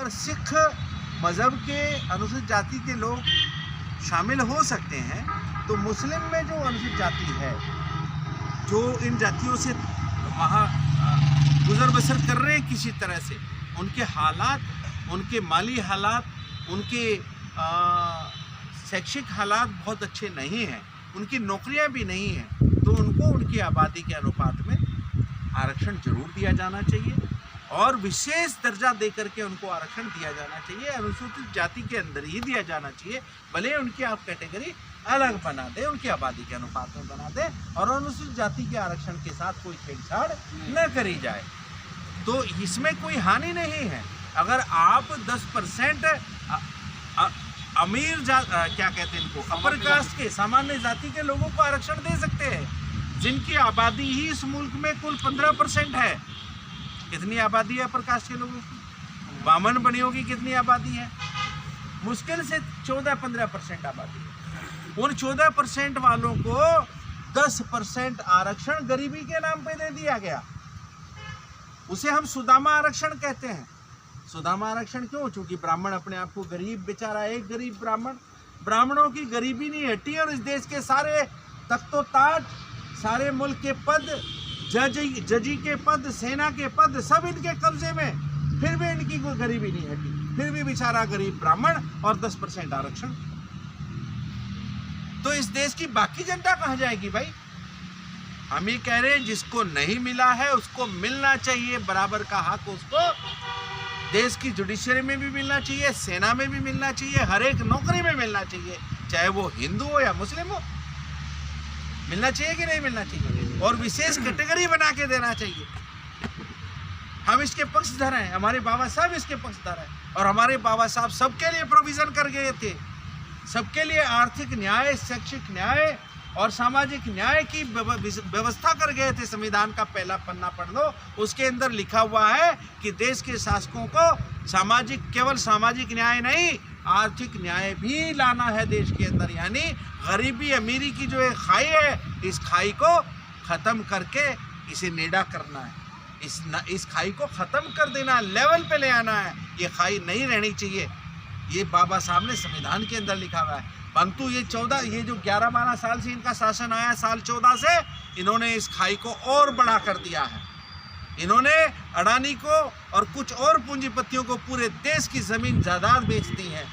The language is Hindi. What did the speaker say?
अगर सिख मज़हब के अनुसूचित जाति के लोग शामिल हो सकते हैं तो मुस्लिम में जो अनुसूचित जाति है, जो इन जातियों से वहाँ गुजर बसर कर रहे हैं किसी तरह से, उनके हालात, उनके माली हालात, उनके शैक्षिक हालात बहुत अच्छे नहीं हैं, उनकी नौकरियां भी नहीं हैं, तो उनको उनकी आबादी के अनुपात में आरक्षण जरूर दिया जाना चाहिए और विशेष दर्जा देकर के उनको आरक्षण दिया जाना चाहिए। अनुसूचित जाति के अंदर ही दिया जाना चाहिए, भले उनकी आप कैटेगरी अलग बना दें, उनकी आबादी के अनुपात में बना दें और अनुसूचित जाति के आरक्षण के साथ कोई छेड़छाड़ न करी जाए, तो इसमें कोई हानि नहीं है। अगर आप 10% अमीर क्या कहते हैं इनको, अपर कास्ट के सामान्य जाति के लोगों को आरक्षण दे सकते हैं, जिनकी आबादी ही इस मुल्क में कुल 15% है। कितनी आबादी है अपर कास्ट के लोगों की? बामन बनियों की कितनी आबादी है? मुश्किल से 14-15% आबादी है। उन 14% वालों को 10% आरक्षण गरीबी के नाम पे दे दिया गया। उसे हम सुदामा आरक्षण कहते हैं। सुदामा आरक्षण क्यों? चूंकि ब्राह्मण अपने आप को गरीब, बेचारा एक गरीब ब्राह्मणों की गरीबी नहीं हटी और इस देश के सारे तख्तो ताज, सारे मुल्क के पद, जजी के पद, सेना के पद सब इनके कब्जे में, फिर भी इनकी कोई गरीबी नहीं हटी, फिर भी बेचारा गरीब ब्राह्मण और 10% आरक्षण। तो इस देश की बाकी जनता कहाँ जाएगी भाई? हम ये कह रहे हैं जिसको नहीं मिला है उसको मिलना चाहिए, बराबर का हक उसको देश की जुडिशरी में भी मिलना चाहिए, सेना में भी मिलना चाहिए, हर एक नौकरी में मिलना चाहिए, चाहे वो हिंदू हो या मुस्लिम हो। मिलना चाहिए कि नहीं मिलना चाहिए? और विशेष कैटेगरी बना के देना चाहिए। हम इसके पक्षधर हैं, हमारे बाबा साहब इसके पक्षधर हैं और हमारे बाबा साहब सबके लिए प्रोविज़न कर गए थे, सबके लिए आर्थिक न्याय, शैक्षिक न्याय और सामाजिक न्याय की व्यवस्था कर गए थे। संविधान का पहला पन्ना पढ़ लो, उसके अंदर लिखा हुआ है कि देश के शासकों को केवल सामाजिक न्याय नहीं, आर्थिक न्याय भी लाना है देश के अंदर। यानी गरीबी अमीरी की जो एक खाई है, इस खाई को ख़त्म करके इसे नेड़ा करना है, इस खाई को ख़त्म कर देना, लेवल पे ले आना है। ये खाई नहीं रहनी चाहिए, ये बाबा साहब ने संविधान के अंदर लिखा हुआ है। परंतु ये जो 11-12 साल से इनका शासन आया, साल 14 से इन्होंने इस खाई को और बड़ा कर दिया है। इन्होंने अडानी को और कुछ और पूंजीपतियों को पूरे देश की ज़मीन जायदाद बेच दी है।